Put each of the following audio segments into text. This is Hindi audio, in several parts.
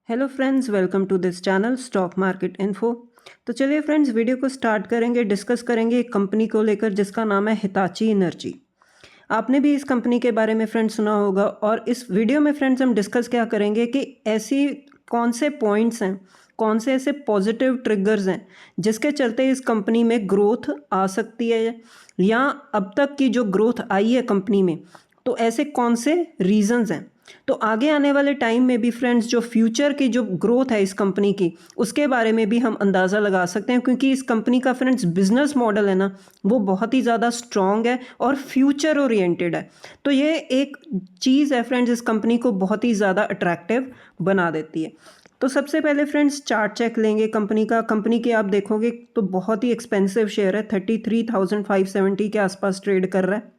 Hello friends, welcome to this channel stock market info. तो चलिए फ्रेंड्स, वीडियो को स्टार्ट करेंगे। डिस्कस करेंगे एक कंपनी को लेकर जिसका नाम है हिताची एनर्जी। आपने भी इस कंपनी के बारे में फ्रेंड्स सुना होगा। और इस वीडियो में फ्रेंड्स हम डिस्कस क्या करेंगे कि ऐसी कौन से पॉइंट्स हैं, कौन से ऐसे पॉजिटिव ट्रिगर्स हैं जिसके चलते इस कंपनी में ग्रोथ आ सकती है, या अब तक की जो ग्रोथ आई है कंपनी में, तो ऐसे कौन से रीजंस हैं। तो आगे आने वाले टाइम में भी फ्रेंड्स जो फ्यूचर की जो ग्रोथ है इस कंपनी की, उसके बारे में भी हम अंदाज़ा लगा सकते हैं, क्योंकि इस कंपनी का फ्रेंड्स बिजनेस मॉडल है ना, वो बहुत ही ज़्यादा स्ट्रॉन्ग है और फ्यूचर ओरिएंटेड है। तो ये एक चीज़ है फ्रेंड्स, इस कंपनी को बहुत ही ज़्यादा अट्रैक्टिव बना देती है। तो सबसे पहले फ्रेंड्स चार्ट चेक लेंगे कंपनी का। कंपनी के आप देखोगे तो बहुत ही एक्सपेंसिव शेयर है, 33,570 के आसपास ट्रेड कर रहा है।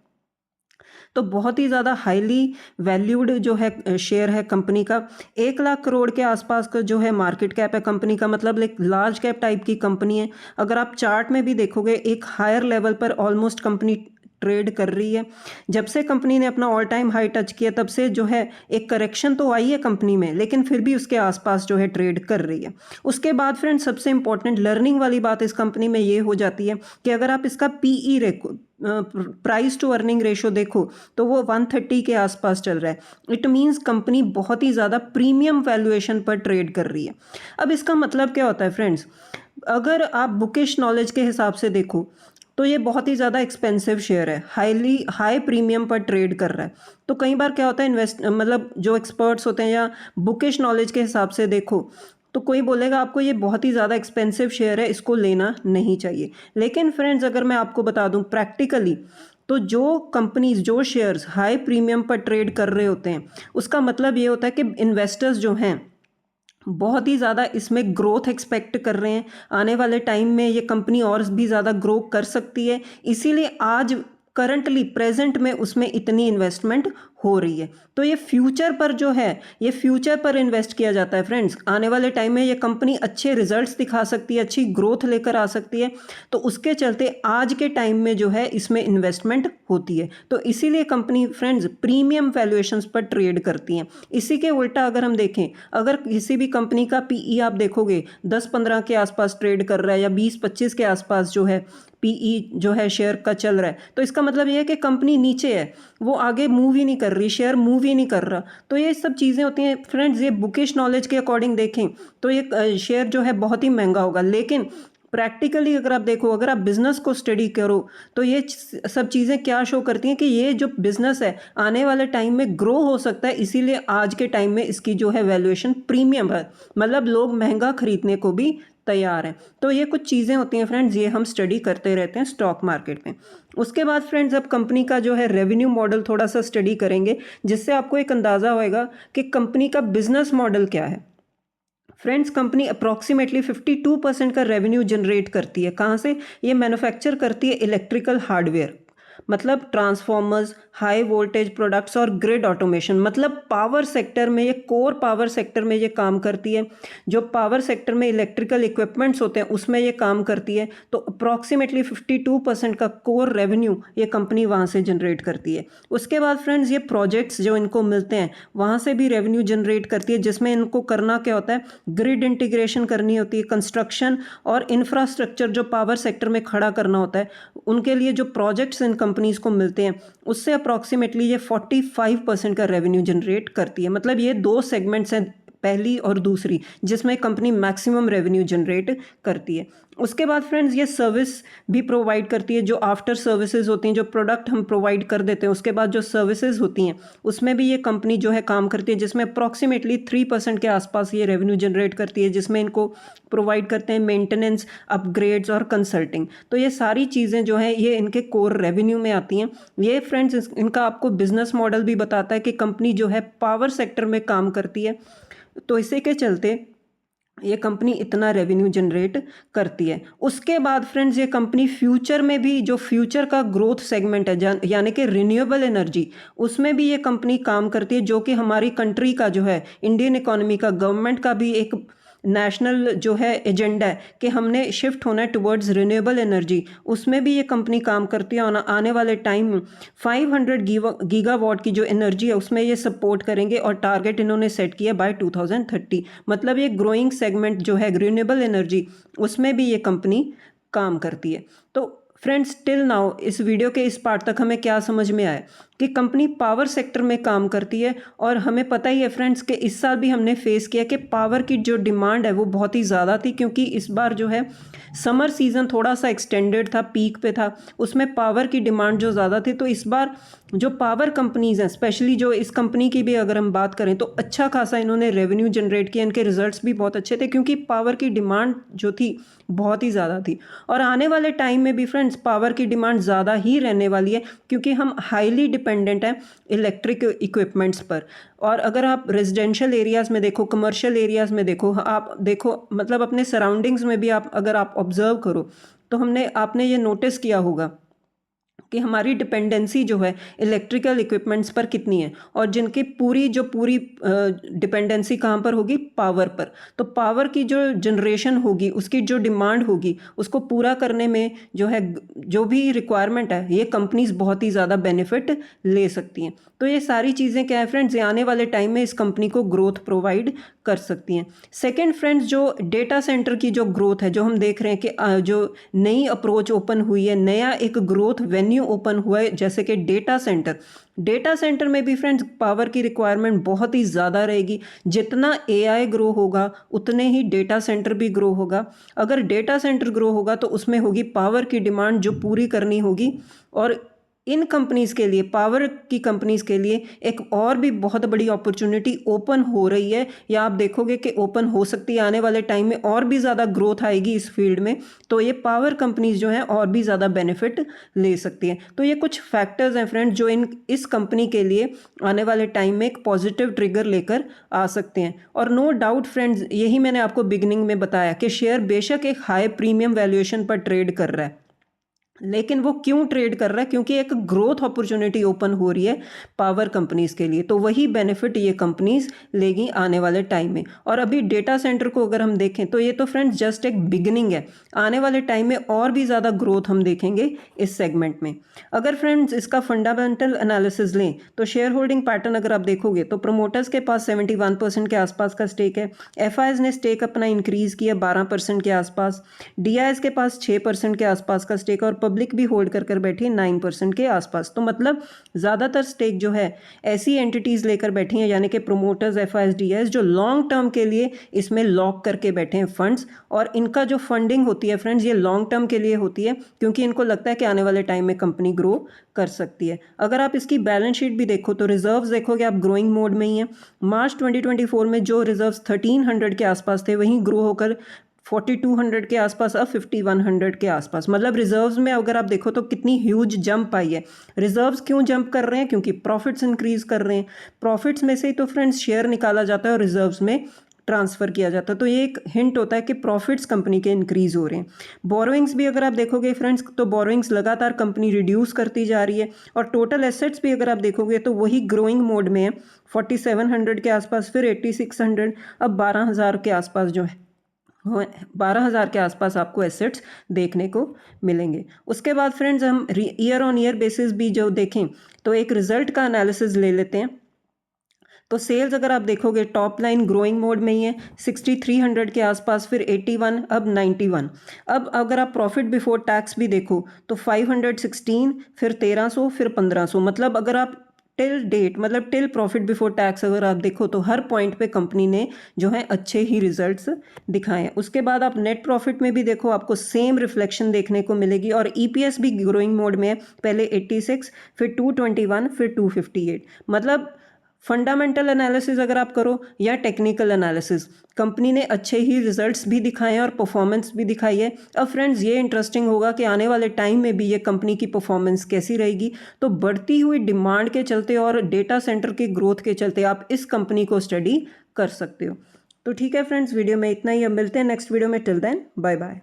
तो बहुत ही ज़्यादा हाईली वैल्यूड जो है शेयर है कंपनी का। 1 लाख करोड़ के आसपास का जो है मार्केट कैप है कंपनी का, मतलब एक लार्ज कैप टाइप की कंपनी है। अगर आप चार्ट में भी देखोगे, एक हायर लेवल पर ऑलमोस्ट कंपनी ट्रेड कर रही है। जब से कंपनी ने अपना ऑल टाइम हाई टच किया, तब से जो है एक करेक्शन तो आई है कंपनी में, लेकिन फिर भी उसके आसपास जो है ट्रेड कर रही है। उसके बाद फ्रेंड्स सबसे इंपॉर्टेंट लर्निंग वाली बात इस कंपनी में ये हो जाती है कि अगर आप इसका पीई रेको, प्राइस टू अर्निंग रेशो देखो, तो वो 130 के आसपास चल रहा है। इट मीन्स कंपनी बहुत ही ज़्यादा प्रीमियम वैल्यूएशन पर ट्रेड कर रही है। अब इसका मतलब क्या होता है फ्रेंड्स, अगर आप बुकिश नॉलेज के हिसाब से देखो तो ये बहुत ही ज़्यादा एक्सपेंसिव शेयर है, हाई प्रीमियम पर ट्रेड कर रहा है। तो कई बार क्या होता है, मतलब जो एक्सपर्ट्स होते हैं या बुकिश नॉलेज के हिसाब से देखो, तो कोई बोलेगा आपको ये बहुत ही ज़्यादा एक्सपेंसिव शेयर है, इसको लेना नहीं चाहिए। लेकिन फ्रेंड्स अगर मैं आपको बता दूं प्रैक्टिकली, तो जो कंपनीज, जो शेयर्स हाई प्रीमियम पर ट्रेड कर रहे होते हैं, उसका मतलब ये होता है कि इन्वेस्टर्स जो हैं बहुत ही ज़्यादा इसमें ग्रोथ एक्सपेक्ट कर रहे हैं। आने वाले टाइम में ये कंपनी और भी ज़्यादा ग्रो कर सकती है, इसीलिए आज करंटली प्रेजेंट में उसमें इतनी इन्वेस्टमेंट हो रही है। तो ये फ्यूचर पर जो है, ये फ्यूचर पर इन्वेस्ट किया जाता है फ्रेंड्स। आने वाले टाइम में ये कंपनी अच्छे रिजल्ट्स दिखा सकती है, अच्छी ग्रोथ लेकर आ सकती है, तो उसके चलते आज के टाइम में जो है इसमें इन्वेस्टमेंट होती है। तो इसीलिए कंपनी फ्रेंड्स प्रीमियम वैल्यूएशंस पर ट्रेड करती हैं। इसी के उल्टा अगर हम देखें, अगर किसी भी कंपनी का पीई आप देखोगे 10-15 के आसपास ट्रेड कर रहा है, या 20-25 के आसपास जो है पीई जो है शेयर का चल रहा है, तो इसका मतलब ये है कि कंपनी नीचे है, वो आगे मूव ही नहीं कर रही, शेयर मूव ही नहीं कर रहा। तो ये सब चीज़ें होती हैं फ्रेंड्स। ये बुकिश नॉलेज के अकॉर्डिंग देखें तो ये शेयर जो है बहुत ही महंगा होगा, लेकिन प्रैक्टिकली अगर आप देखो, अगर आप बिजनेस को स्टडी करो, तो ये सब चीज़ें क्या शो करती हैं कि ये जो बिजनेस है आने वाले टाइम में ग्रो हो सकता है, इसीलिए आज के टाइम में इसकी जो है वैल्यूएशन प्रीमियम है, मतलब लोग महंगा खरीदने को भी तैयार हैं। तो ये कुछ चीज़ें होती हैं फ्रेंड्स, ये हम स्टडी करते रहते हैं स्टॉक मार्केट में। उसके बाद फ्रेंड्स अब कंपनी का जो है रेवेन्यू मॉडल थोड़ा सा स्टडी करेंगे, जिससे आपको एक अंदाज़ा होएगा कि कंपनी का बिजनेस मॉडल क्या है। फ्रेंड्स कंपनी अप्रॉक्सीमेटली 52% का रेवेन्यू जनरेट करती है। कहाँ से? ये मैन्युफैक्चर करती है इलेक्ट्रिकल हार्डवेयर, मतलब ट्रांसफॉर्मर्स, हाई वोल्टेज प्रोडक्ट्स और ग्रिड ऑटोमेशन, मतलब पावर सेक्टर में, ये कोर पावर सेक्टर में ये काम करती है। जो पावर सेक्टर में इलेक्ट्रिकल इक्विपमेंट्स होते हैं उसमें ये काम करती है। तो अप्रॉक्सीमेटली 52% का कोर रेवेन्यू ये कंपनी वहाँ से जनरेट करती है। उसके बाद फ्रेंड्स ये प्रोजेक्ट्स जो इनको मिलते हैं वहाँ से भी रेवेन्यू जनरेट करती है, जिसमें इनको करना क्या होता है, ग्रिड इंटीग्रेशन करनी होती है, कंस्ट्रक्शन और इंफ्रास्ट्रक्चर जो पावर सेक्टर में खड़ा करना होता है, उनके लिए जो प्रोजेक्ट्स इन कंपनीज को मिलते हैं उससे अप्रॉक्सीमेटली ये 45% का रेवेन्यू जनरेट करती है। मतलब ये दो सेगमेंट्स हैं, पहली और दूसरी, जिसमें कंपनी मैक्सिमम रेवेन्यू जनरेट करती है। उसके बाद फ्रेंड्स ये सर्विस भी प्रोवाइड करती है, जो आफ्टर सर्विसेज होती हैं, जो प्रोडक्ट हम प्रोवाइड कर देते हैं उसके बाद जो सर्विसेज होती हैं उसमें भी ये कंपनी जो है काम करती है, जिसमें अप्रॉक्सीमेटली 3% के आसपास ये रेवेन्यू जनरेट करती है, जिसमें इनको प्रोवाइड करते हैं मेंटेनेंस, अपग्रेड्स और कंसल्टिंग। तो ये सारी चीज़ें जो हैं ये इनके कोर रेवेन्यू में आती हैं। ये फ्रेंड्स इनका आपको बिजनेस मॉडल भी बताता है कि कंपनी जो है पावर सेक्टर में काम करती है, तो इसी के चलते ये कंपनी इतना रेवेन्यू जनरेट करती है। उसके बाद फ्रेंड्स ये कंपनी फ्यूचर में भी, जो फ्यूचर का ग्रोथ सेगमेंट है यानी कि रिन्यूएबल एनर्जी, उसमें भी ये कंपनी काम करती है, जो कि हमारी कंट्री का जो है इंडियन इकोनॉमी का, गवर्नमेंट का भी एक नेशनल जो है एजेंडा है कि हमने शिफ्ट होना है टुवर्ड्स रिन्यूएबल एनर्जी, उसमें भी ये कंपनी काम करती है। और आने वाले टाइम में 500 गीगावाट की जो एनर्जी है उसमें ये सपोर्ट करेंगे और टारगेट इन्होंने सेट किया बाय 2030। मतलब ये ग्रोइंग सेगमेंट जो है रिन्यूएबल एनर्जी, उसमें भी ये कंपनी काम करती है। तो फ्रेंड्स, टिल नाउ इस वीडियो के इस पार्ट तक हमें क्या समझ में आया कि कंपनी पावर सेक्टर में काम करती है। और हमें पता ही है फ्रेंड्स कि इस साल भी हमने फेस किया कि पावर की जो डिमांड है वो बहुत ही ज़्यादा थी, क्योंकि इस बार जो है समर सीज़न थोड़ा सा एक्सटेंडेड था, पीक पे था, उसमें पावर की डिमांड जो ज़्यादा थी। तो इस बार जो पावर कंपनीज़ हैं, स्पेशली जो इस कंपनी की भी अगर हम बात करें तो अच्छा खासा इन्होंने रेवेन्यू जनरेट किया, इनके रिजल्ट्स भी बहुत अच्छे थे, क्योंकि पावर की डिमांड जो थी बहुत ही ज़्यादा थी। और आने वाले टाइम में भी फ्रेंड्स पावर की डिमांड ज़्यादा ही रहने वाली है, क्योंकि हम हाईली डिपेंडेंट हैं इलेक्ट्रिक इक्विपमेंट्स पर। और अगर आप रेजिडेंशियल एरियाज़ में देखो, कमर्शियल एरियाज़ में देखो, आप देखो मतलब अपने सराउंडिंग्स में भी आप अगर आप ऑब्जर्व करो तो आपने ये नोटिस किया होगा कि हमारी डिपेंडेंसी जो है इलेक्ट्रिकल इक्विपमेंट्स पर कितनी है, और जिनकी पूरी डिपेंडेंसी कहाँ पर होगी, पावर पर। तो पावर की जो जनरेशन होगी, उसकी जो डिमांड होगी, उसको पूरा करने में जो है जो भी रिक्वायरमेंट है, ये कंपनीज बहुत ही ज़्यादा बेनिफिट ले सकती हैं। तो ये सारी चीज़ें क्या है फ्रेंड्स, ये आने वाले टाइम में इस कंपनी को ग्रोथ प्रोवाइड कर सकती हैं। सेकेंड फ्रेंड्स, जो डेटा सेंटर की जो ग्रोथ है, जो हम देख रहे हैं कि जो नई अप्रोच ओपन हुई है, नया एक ग्रोथ वेन्यू ओपन हुआ है, जैसे कि डेटा सेंटर में भी फ्रेंड्स पावर की रिक्वायरमेंट बहुत ही ज़्यादा रहेगी। जितना एआई ग्रो होगा उतने ही डेटा सेंटर भी ग्रो होगा। अगर डेटा सेंटर ग्रो होगा तो उसमें होगी पावर की डिमांड जो पूरी करनी होगी। और इन कंपनीज़ के लिए, पावर की कंपनीज़ के लिए एक और भी बहुत बड़ी अपॉर्चुनिटी ओपन हो रही है, या आप देखोगे कि ओपन हो सकती है आने वाले टाइम में, और भी ज़्यादा ग्रोथ आएगी इस फील्ड में। तो ये पावर कंपनीज़ जो हैं और भी ज़्यादा बेनिफिट ले सकती हैं। तो ये कुछ फैक्टर्स हैं फ्रेंड्स जो इस कंपनी के लिए आने वाले टाइम में एक पॉजिटिव ट्रिगर लेकर आ सकते हैं। और नो डाउट फ्रेंड्स, यही मैंने आपको बिगिनिंग में बताया कि शेयर बेशक एक हाई प्रीमियम वैल्यूएशन पर ट्रेड कर रहा है, लेकिन वो क्यों ट्रेड कर रहा है, क्योंकि एक ग्रोथ अपॉर्चुनिटी ओपन हो रही है पावर कंपनीज के लिए। तो वही बेनिफिट ये कंपनीज लेगी आने वाले टाइम में। और अभी डेटा सेंटर को अगर हम देखें तो ये तो फ्रेंड्स जस्ट एक बिगिनिंग है, आने वाले टाइम में और भी ज़्यादा ग्रोथ हम देखेंगे इस सेगमेंट में। अगर फ्रेंड्स इसका फंडामेंटल एनालिसिस लें तो शेयर होल्डिंग पैटर्न अगर आप देखोगे तो प्रोमोटर्स के पास 71% के आसपास का स्टेक है, एफआईज ने स्टेक अपना इंक्रीज किया 12% के आसपास, डीआईएस के पास 6% के आसपास का स्टेक, और पब्लिक भी होल्ड कर बैठी है 9% के आसपास। तो मतलब ज़्यादातर स्टेक जो है ऐसी एंटिटीज़ लेकर बैठी हैं, यानी कि प्रोमोटर्स, एफआईएस, जो लॉन्ग टर्म के लिए इसमें लॉक करके बैठे हैं फंड्स। और इनका जो फंडिंग होती है फ्रेंड्स, ये लॉन्ग टर्म के लिए होती है, क्योंकि इनको लगता है कि आने वाले टाइम में कंपनी ग्रो कर सकती है। अगर आप इसकी बैलेंस शीट भी देखो तो रिजर्व्स देखोगे आप ग्रोइंग मोड में ही है। मार्च 2024 में जो रिजर्व्स 1300 के आसपास थे, वहीं ग्रो होकर 4200 के आसपास, अब 5100 के आसपास। मतलब रिजर्व्स में अगर आप देखो तो कितनी ह्यूज जंप आई है। रिजर्व्स क्यों जंप कर रहे हैं, क्योंकि प्रॉफिट्स इंक्रीज कर रहे हैं। प्रॉफिट्स में से ही तो फ्रेंड्स शेयर निकाला जाता है और रिजर्व्स में ट्रांसफ़र किया जाता है। तो ये एक हिंट होता है कि प्रॉफिट्स कंपनी के इंक्रीज हो रहे हैं। बोरोइंग्स भी अगर आप देखोगे फ्रेंड्स तो बोरोइंग्स लगातार कंपनी रिड्यूस करती जा रही है। और टोटल एसेट्स भी अगर आप देखोगे तो वही ग्रोइंग मोड में है, 4700 के आसपास, फिर 8600, अब 12000 के आसपास जो है 12,000 के आसपास आपको एसेट्स देखने को मिलेंगे। उसके बाद फ्रेंड्स हम ईयर ऑन ईयर बेसिस भी जो देखें तो एक रिजल्ट का एनालिसिस ले लेते हैं। तो सेल्स अगर आप देखोगे टॉप लाइन ग्रोइंग मोड में ही है, 6300 के आसपास, फिर 81, अब 91। अब अगर आप प्रॉफिट बिफोर टैक्स भी देखो तो 516, फिर 1300, फिर 1500। मतलब अगर आप टिल डेट, मतलब टिल प्रॉफिट बिफोर टैक्स अगर आप देखो तो हर पॉइंट पे कंपनी ने जो है अच्छे ही रिजल्ट्स दिखाए हैं। उसके बाद आप नेट प्रॉफिट में भी देखो आपको सेम रिफ्लेक्शन देखने को मिलेगी। और ईपीएस भी ग्रोइंग मोड में है, पहले 86, फिर 221, फिर 258। मतलब फंडामेंटल एनालिसिस अगर आप करो या टेक्निकल एनालिसिस, कंपनी ने अच्छे ही रिजल्ट्स भी दिखाए हैं और परफॉर्मेंस भी दिखाई है। अब फ्रेंड्स ये इंटरेस्टिंग होगा कि आने वाले टाइम में भी ये कंपनी की परफॉर्मेंस कैसी रहेगी। तो बढ़ती हुई डिमांड के चलते और डेटा सेंटर की ग्रोथ के चलते आप इस कंपनी को स्टडी कर सकते हो। तो ठीक है फ्रेंड्स, वीडियो में इतना ही, अब मिलते हैं नेक्स्ट वीडियो में। Till then bye bye.